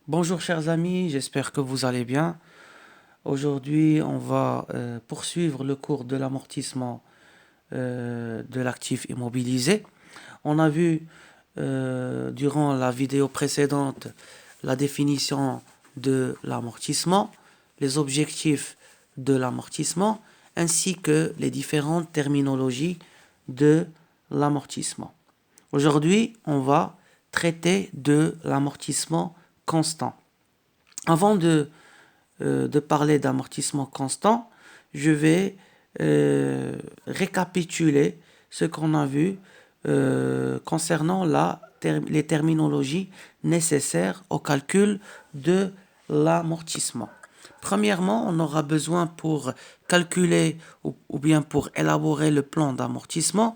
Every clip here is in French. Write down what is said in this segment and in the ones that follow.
Bonjour chers amis, j'espère que vous allez bien. Aujourd'hui, on va poursuivre le cours de l'amortissement de l'actif immobilisé. On a vu durant la vidéo précédente la définition de l'amortissement, les objectifs de l'amortissement, ainsi que les différentes terminologies de l'amortissement. Aujourd'hui, on va traiter de l'amortissement constant. Avant de parler d'amortissement constant, je vais récapituler ce qu'on a vu concernant les terminologies nécessaires au calcul de l'amortissement. Premièrement, on aura besoin pour calculer ou bien pour élaborer le plan d'amortissement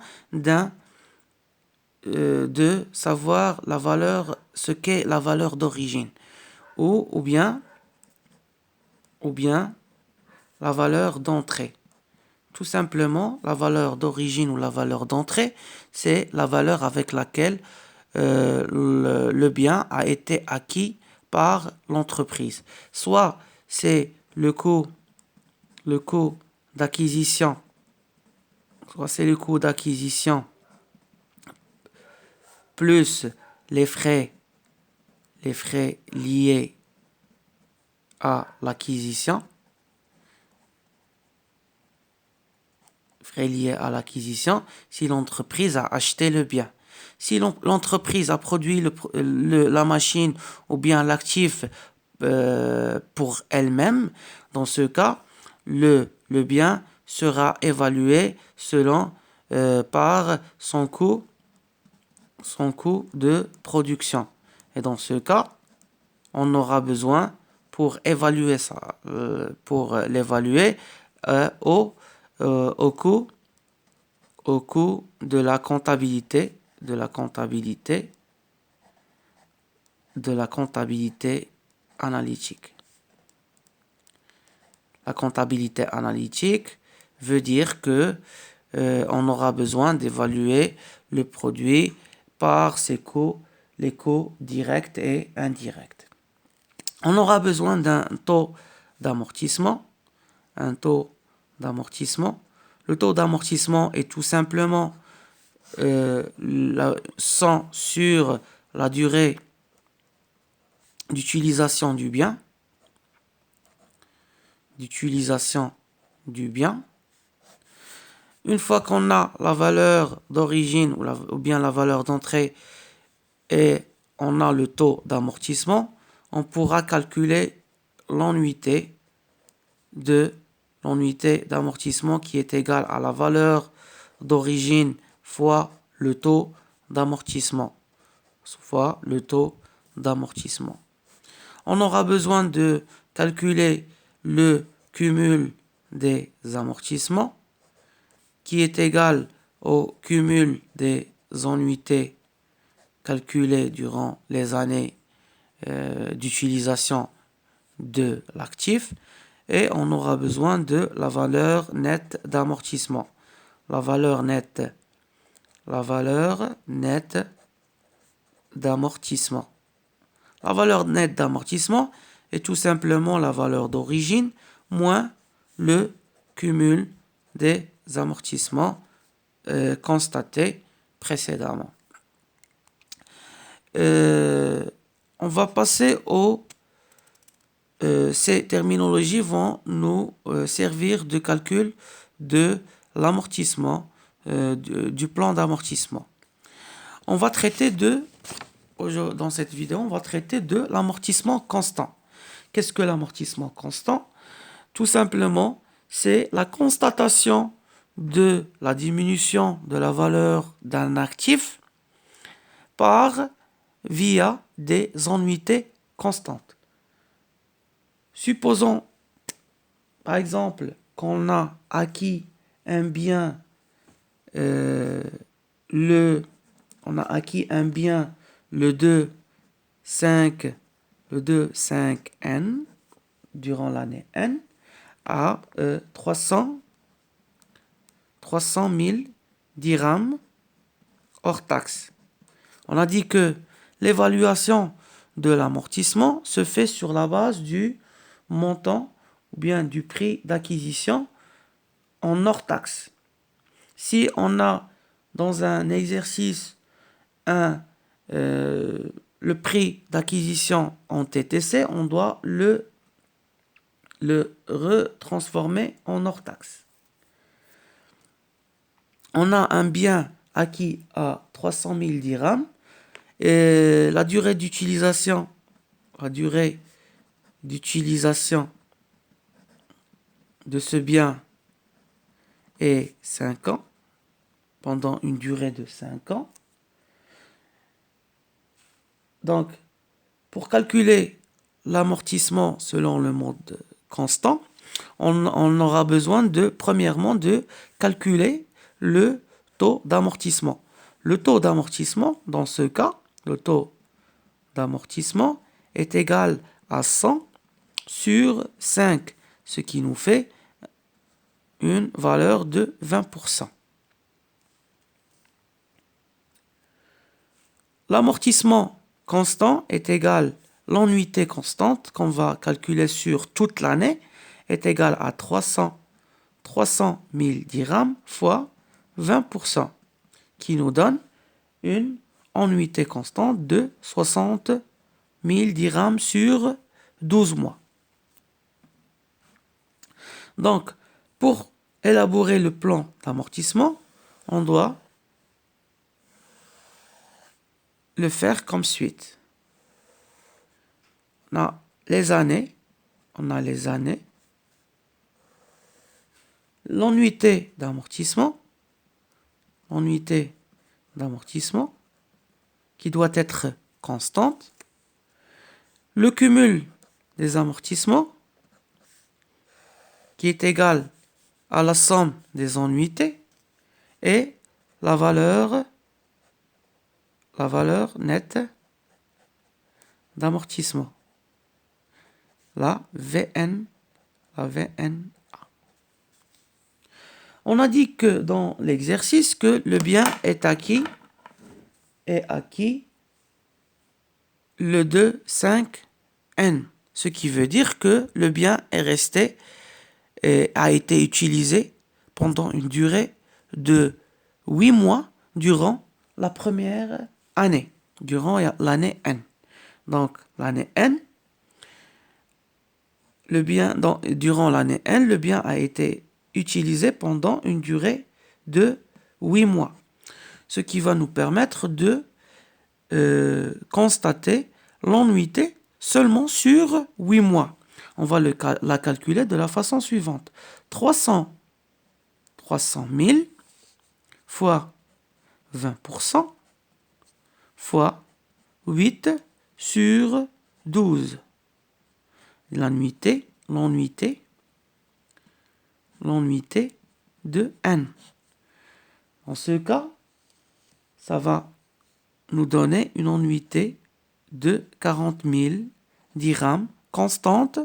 de savoir la valeur, ce qu'est la valeur d'origine ou bien la valeur d'entrée. Tout simplement, la valeur d'origine ou la valeur d'entrée, c'est la valeur avec laquelle le bien a été acquis par l'entreprise. Soit c'est le coût d'acquisition, soit c'est le coût d'acquisition plus les frais liés à l'acquisition, si l'entreprise a acheté le bien. Si l'entreprise a produit la machine ou bien l'actif pour elle-même, dans ce cas, le bien sera évalué par son coût de production. Et dans ce cas, on aura besoin pour évaluer ça, pour l'évaluer au coût de la comptabilité analytique. La comptabilité analytique veut dire que on aura besoin d'évaluer le produit par ses coûts, les coûts directs et indirects. On aura besoin d'un taux d'amortissement. Le taux d'amortissement est tout simplement 100 sur la durée d'utilisation du bien. Une fois qu'on a la valeur d'origine ou bien la valeur d'entrée et on a le taux d'amortissement, on pourra calculer l'annuité d'amortissement qui est égale à la valeur d'origine fois le taux d'amortissement. On aura besoin de calculer le cumul des amortissements qui est égal au cumul des annuités calculées durant les années d'utilisation de l'actif, et on aura besoin de la valeur nette d'amortissement. La valeur nette d'amortissement. La valeur nette d'amortissement est tout simplement la valeur d'origine moins le cumul des amortissements constatés précédemment. On va passer ces terminologies vont nous servir de calcul de l'amortissement, du plan d'amortissement. On va traiter dans cette vidéo, on va traiter de l'amortissement constant. Qu'est-ce que l'amortissement constant? Tout simplement, c'est la constatation de la diminution de la valeur d'un actif via des annuités constantes. Supposons, par exemple, qu'on a acquis un bien, le 2,5N durant l'année N à 300 000 dirhams hors taxe. On a dit que l'évaluation de l'amortissement se fait sur la base du montant ou bien du prix d'acquisition en hors taxe. Si on a dans un exercice le prix d'acquisition en TTC, on doit le retransformer en hors taxe. On a un bien acquis à 300 000 dirhams et la durée d'utilisation de ce bien est 5 ans, pendant une durée de 5 ans. Donc, pour calculer l'amortissement selon le mode constant, on aura besoin premièrement de calculer le taux d'amortissement. Le taux d'amortissement, dans ce cas, le taux d'amortissement est égal à 100 sur 5, ce qui nous fait une valeur de 20%. L'amortissement constant est égal, l'annuité constante qu'on va calculer sur toute l'année est égal à 300 000 dirhams fois 20%, qui nous donne une annuité constante de 60 000 dirhams sur 12 mois. Donc, pour élaborer le plan d'amortissement, on doit le faire comme suite. On a les années, l'annuité d'amortissement, qui doit être constante, le cumul des amortissements, qui est égal à la somme des annuités, et la valeur nette d'amortissement, la VNA. On a dit que dans l'exercice que le bien est acquis le 2,5N, ce qui veut dire que le bien est resté et a été utilisé pendant une durée de 8 mois durant la première année, durant l'année N. Donc l'année N, durant l'année N, le bien a été utilisé pendant une durée de 8 mois, ce qui va nous permettre de constater l'annuité seulement sur 8 mois. On va la calculer de la façon suivante. 300 000 fois 20% fois 8 sur 12. L'annuité de N. En ce cas, ça va nous donner une annuité de 40 000 dirhams constante,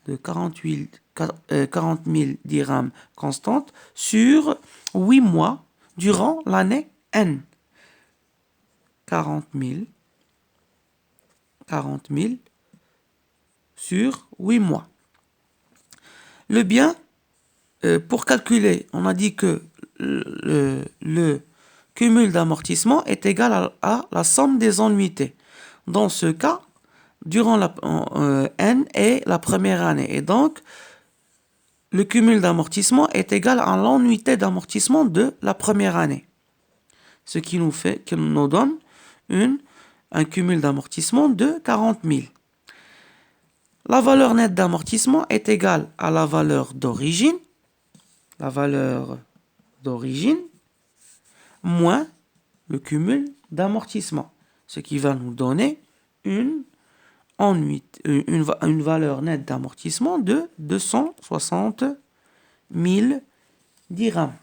de 40 000 dirhams constante sur 8 mois durant l'année N. 40 000 sur 8 mois. Le bien, pour calculer, on a dit que le cumul d'amortissement est égal à la somme des annuités. Dans ce cas, durant N est la première année. Et donc, le cumul d'amortissement est égal à l'annuité d'amortissement de la première année. Ce qui nous donne un cumul d'amortissement de 40 000. La valeur nette d'amortissement est égale à la valeur d'origine, moins le cumul d'amortissement, ce qui va nous donner une valeur nette d'amortissement de 260 000 dirhams.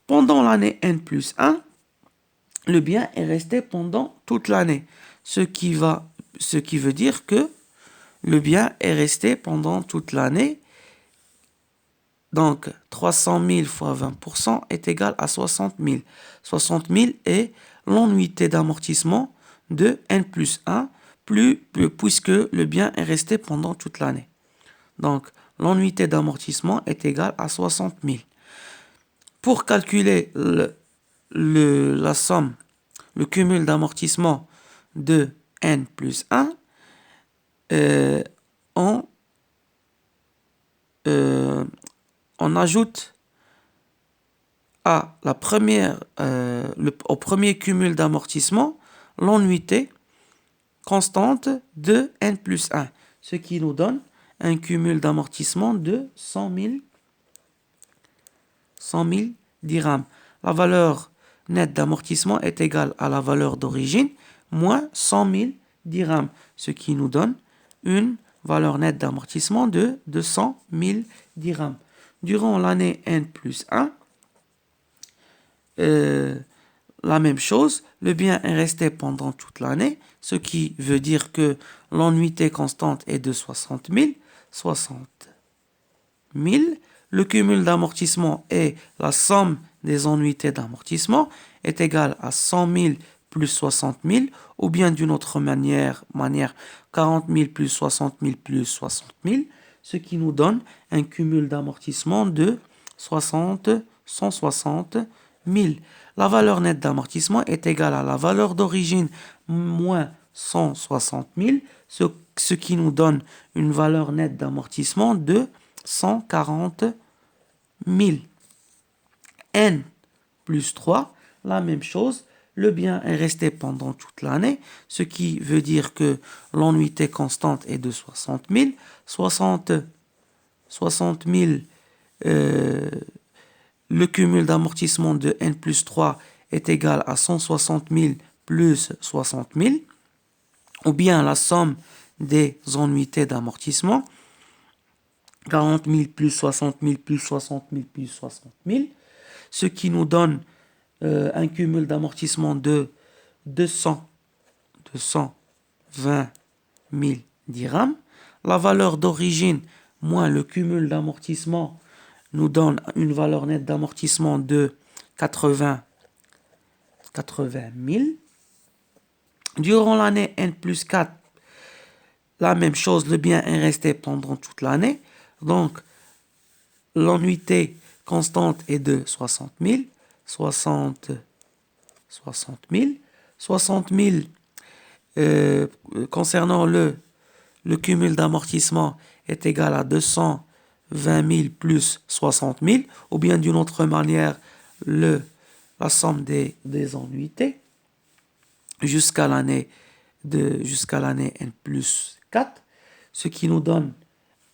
Pendant l'année N plus 1, le bien est resté pendant toute l'année, ce qui veut dire que le bien est resté pendant toute l'année. Donc, 300 000 fois 20% est égal à 60 000. 60 000 est l'annuité d'amortissement de N plus 1 puisque le bien est resté pendant toute l'année. Donc, l'annuité d'amortissement est égale à 60 000. Pour calculer la somme, le cumul d'amortissement de n plus 1, on ajoute à au premier cumul d'amortissement l'annuité constante de n plus 1, ce qui nous donne un cumul d'amortissement de 100 000 dirhams. La valeur nette d'amortissement est égale à la valeur d'origine moins 100 000 dirhams, ce qui nous donne une valeur nette d'amortissement de 200 000 dirhams. Durant l'année n plus 1, la même chose, le bien est resté pendant toute l'année, ce qui veut dire que l'annuité constante est de 60 000. 60 000. Le cumul d'amortissement et la somme des annuités d'amortissement est égale à 100 000 plus 60 000, ou bien d'une autre manière 40 000 plus 60 000 plus 60 000, ce qui nous donne un cumul d'amortissement de 160 000. La valeur nette d'amortissement est égale à la valeur d'origine moins 160 000, ce qui nous donne une valeur nette d'amortissement de 140 000. N plus 3, la même chose, le bien est resté pendant toute l'année, ce qui veut dire que l'annuité constante est de 60 000. 60 000, le cumul d'amortissement de n plus 3 est égal à 160 000 plus 60 000, ou bien la somme des annuités d'amortissement, 40 000 plus 60 000 plus 60 000 plus 60 000, ce qui nous donne un cumul d'amortissement de 220 000 dirhams. La valeur d'origine moins le cumul d'amortissement nous donne une valeur nette d'amortissement de 80 000. Durant l'année n plus 4, la même chose, le bien est resté pendant toute l'année. Donc, l'annuité constante est de 60 000. 60 000. Concernant le cumul d'amortissement est égal à 220 000 plus 60 000, ou bien d'une autre manière, la somme des annuités jusqu'à l'année n plus 4, ce qui nous donne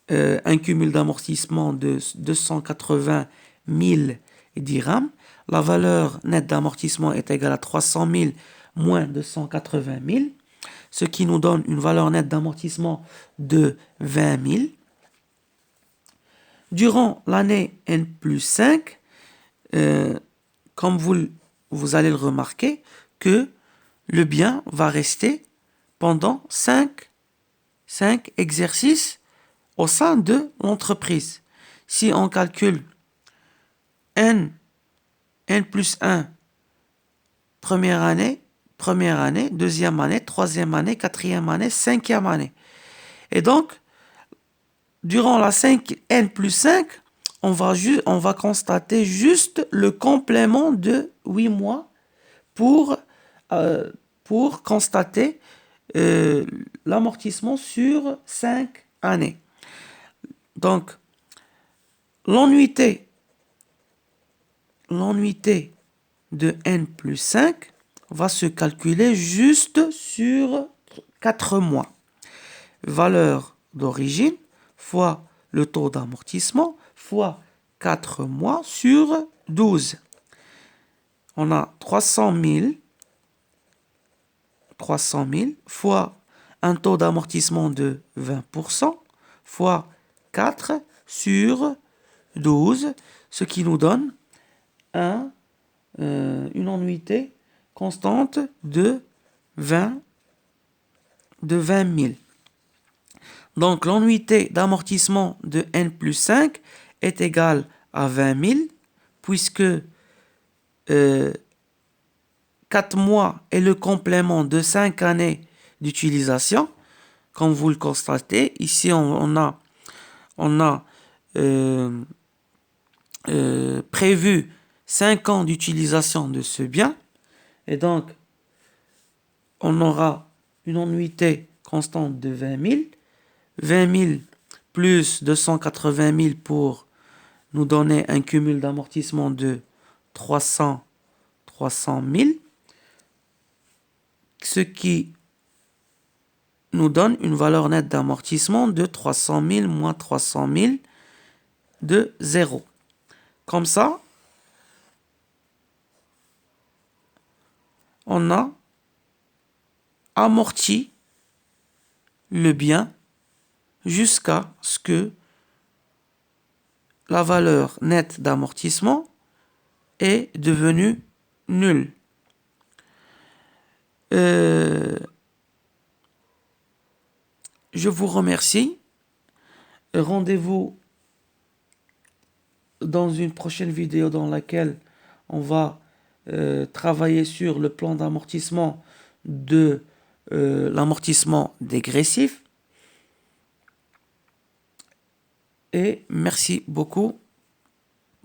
un cumul d'amortissement de 280 000 dirhams. La valeur nette d'amortissement est égale à 300 000 moins 280 000, ce qui nous donne une valeur nette d'amortissement de 20 000. Durant l'année n plus 5, comme vous allez le remarquer, que le bien va rester pendant 5 exercices au sein de l'entreprise. Si on calcule n plus 1, première année, deuxième année, troisième année, quatrième année, cinquième année. Et donc, durant la n plus 5, on va constater juste le complément de 8 mois pour constater l'amortissement sur 5 années. Donc, l'annuité de n plus 5 va se calculer juste sur 4 mois. Valeur d'origine fois le taux d'amortissement fois 4 mois sur 12. On a 300 000 fois un taux d'amortissement de 20% fois 4 sur 12, ce qui nous donne une annuité constante de 20 000. Donc, l'annuité d'amortissement de n plus 5 est égale à 20 000, puisque 4 mois est le complément de 5 années d'utilisation. Comme vous le constatez, ici on a prévu 5 ans d'utilisation de ce bien. Et donc, on aura une annuité constante de 20 000. 20 000 plus 280 000 pour nous donner un cumul d'amortissement de 300 000. Ce qui nous donne une valeur nette d'amortissement de 300 000 moins 300 000 de 0. Comme ça, on a amorti le bien jusqu'à ce que la valeur nette d'amortissement est devenue nulle. Je vous remercie. Rendez-vous dans une prochaine vidéo dans laquelle on va travailler sur le plan d'amortissement de l'amortissement dégressif. Et merci beaucoup.